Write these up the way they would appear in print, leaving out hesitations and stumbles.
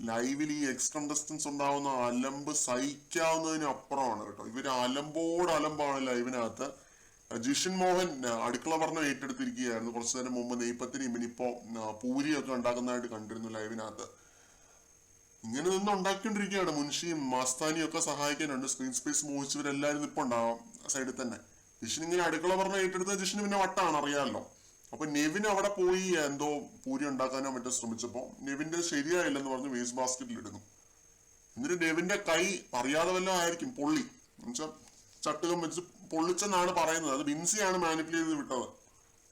ലൈവിൽ ഈ X contestants ഉണ്ടാവുന്ന അലമ്പ് സഹിക്കാവുന്നതിന് അപ്പുറമാണ് കേട്ടോ. ഇവര് അലമ്പാണ് ലൈവിനകത്ത്. ജിഷിൻ മോഹൻ അടുക്കള ഭരണം ഏറ്റെടുത്തിരിക്കുകയായിരുന്നു കുറച്ചു നേരം മുമ്പ്. നെയ്പ്പത്തിരിയും ഇനിയിപ്പോ പൂരിയൊക്കെ ഉണ്ടാക്കുന്നതായിട്ട് കണ്ടിരുന്നു ലൈവിനകത്ത്. ഇങ്ങനെ നിന്ന് ഉണ്ടാക്കിക്കൊണ്ടിരിക്കുകയാണ്. മുൻഷിയും മാസ്താനിയും ഒക്കെ സഹായിക്കാനുണ്ട്. സ്ക്രീൻ സ്പേസ് മോഹിച്ചവരെല്ലാവരും ഇപ്പൊ ഉണ്ടാവാം സൈഡിൽ തന്നെ. ജിഷിൻ ഇങ്ങനെ അടുക്കള ഭരണം ഏറ്റെടുത്ത ജിഷിന് പിന്നെ വട്ടാണ്, അറിയാമല്ലോ. അപ്പൊ നെവിൻ അവിടെ പോയി എന്തോ പൂരി ഉണ്ടാക്കാനോ മറ്റോ ശ്രമിച്ചപ്പോ നെവിന്റെ ശരിയായില്ലെന്ന് പറഞ്ഞ് വേസ്റ്റ് ബാസ്കറ്റിൽ ഇടുന്നു. എന്നിട്ട് നെവിന്റെ കൈ അറിയാതെ വല്ലതും ആയിരിക്കും പൊള്ളി, എന്നുവെച്ചാൽ ചട്ടുകം വെച്ച് പൊള്ളിച്ചെന്നാണ് പറയുന്നത്. അത് ബിൻസിയാണ് മാനിപ്പുലേറ്റ് ചെയ്ത് വിട്ടത്.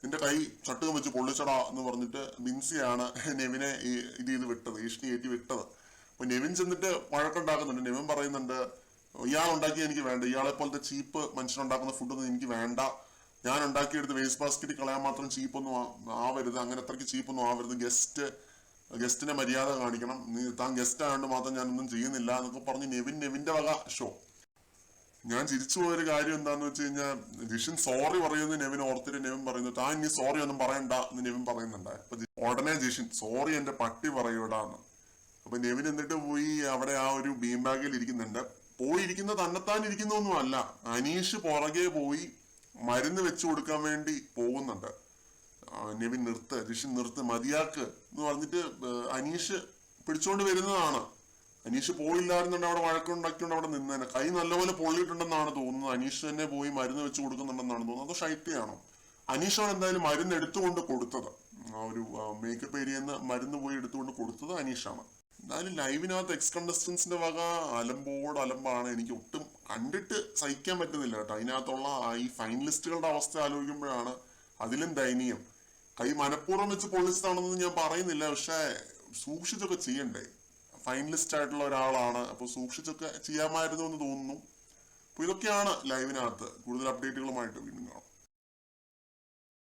നിന്റെ കൈ ചട്ടുകം വെച്ച് പൊള്ളിച്ചടാ എന്ന് പറഞ്ഞിട്ട് ബിൻസിയാണ് നെവിനെ ഇത് ചെയ്ത് വിട്ടത്, ഈഷ്ണി ഏറ്റി വിട്ടത്. അപ്പൊ നെവിൻ ചെന്നിട്ട് വഴക്കുണ്ടാക്കുന്നുണ്ട്. നെവിൻ പറയുന്നുണ്ട്, ഇയാൾ ഉണ്ടാക്കിയ എനിക്ക് വേണ്ട, ഇയാളെ പോലത്തെ ചീപ്പ് മനുഷ്യനുണ്ടാക്കുന്ന ഫുഡൊന്നും എനിക്ക് വേണ്ട, ഞാൻ ഉണ്ടാക്കിയെടുത്ത് വേസ്റ്റ് ബാസ്കറ്റിൽ കളയാൻ മാത്രം ചീപ്പൊന്നും ആവരുത്, അങ്ങനെ അത്രയ്ക്ക് ചീപ്പൊന്നും ആവരുത്, ഗസ്റ്റിനെ മര്യാദ കാണിക്കണം, താൻ ഗസ്റ്റ് ആയതുകൊണ്ട് മാത്രം ഞാനൊന്നും ചെയ്യുന്നില്ല എന്നൊക്കെ പറഞ്ഞ് നെവിന്റെ വക ഷോ. ഞാൻ ചിരിച്ചു പോയൊരു കാര്യം എന്താന്ന് വെച്ച് കഴിഞ്ഞാൽ, ജിഷിൻ സോറി പറയുന്നത് നെവിൻ ഓർത്തിട്ട് നെവിൻ പറയുന്നു, താൻ ഇനി സോറി ഒന്നും പറയണ്ട എന്ന് നെവിൻ പറയുന്നുണ്ടായി. അപ്പൊ ഉടനെ ജിഷിൻ, സോറി എന്റെ പട്ടി പറയൂടാന്ന്. അപ്പൊ നെവിൻ എന്നിട്ട് പോയി അവിടെ ആ ഒരു ബീം ബാഗിൽ ഇരിക്കുന്നുണ്ട്. പോയിരിക്കുന്ന തന്നെത്താൻ ഇരിക്കുന്നൊന്നും അല്ല, അനീഷ് പുറകെ പോയി മരുന്ന് വെച്ചു കൊടുക്കാൻ വേണ്ടി പോകുന്നുണ്ട്. നെവിൻ ജിഷിൻ നിർത്ത്, മതിയാക്ക് എന്ന് പറഞ്ഞിട്ട് അനീഷ് പിടിച്ചോണ്ട് വരുന്നതാണ്. അനീഷ് പോയില്ലായിരുന്നുണ്ട് അവിടെ വഴക്കുണ്ടാക്കിക്കൊണ്ട് അവിടെ നിന്നേനെ. കൈ നല്ലപോലെ പൊള്ളിയിട്ടുണ്ടെന്നാണ് തോന്നുന്നത്. അനീഷ് തന്നെ പോയി മരുന്ന് വെച്ച് കൊടുക്കുന്നുണ്ടെന്നാണ് തോന്നുന്നത്. അതോ ഷൈറ്റിയാണോ? അനീഷാണ് എന്തായാലും മരുന്ന് എടുത്തുകൊണ്ട് കൊടുത്തത്. ആ ഒരു മേക്കപ്പ് ഏരിയയിൽ നിന്ന് മരുന്ന് പോയി എടുത്തുകൊണ്ട് കൊടുത്തത് അനീഷാണ്. എന്തായാലും ലൈവിനകത്ത് എക്സ് കണ്ടസ്റ്റൻസിന്റെ വക അലമ്പാണ്. എനിക്ക് ഒട്ടും കണ്ടിട്ട് സഹിക്കാൻ പറ്റുന്നില്ല കേട്ടോ. അതിനകത്തുള്ള ഈ ഫൈനലിസ്റ്റുകളുടെ അവസ്ഥ ആലോചിക്കുമ്പോഴാണ് അതിലും ദയനീയം. കൈ മനഃപൂർവ്വം വെച്ച് പൊളിച്ചതാണെന്ന് ഞാൻ പറയുന്നില്ല, പക്ഷെ സൂക്ഷിച്ചൊക്കെ ചെയ്യണ്ടേ? ഫൈനലിസ്റ്റ് ആയിട്ടുള്ള ഒരാളാണ്, അപ്പൊ സൂക്ഷിച്ചൊക്കെ ചെയ്യാമായിരുന്നു എന്ന് തോന്നുന്നു. അപ്പൊ ഇതൊക്കെയാണ് ലൈവിനകത്ത്. കൂടുതൽ അപ്ഡേറ്റുകളുമായിട്ട് വീണ്ടും കാണാം.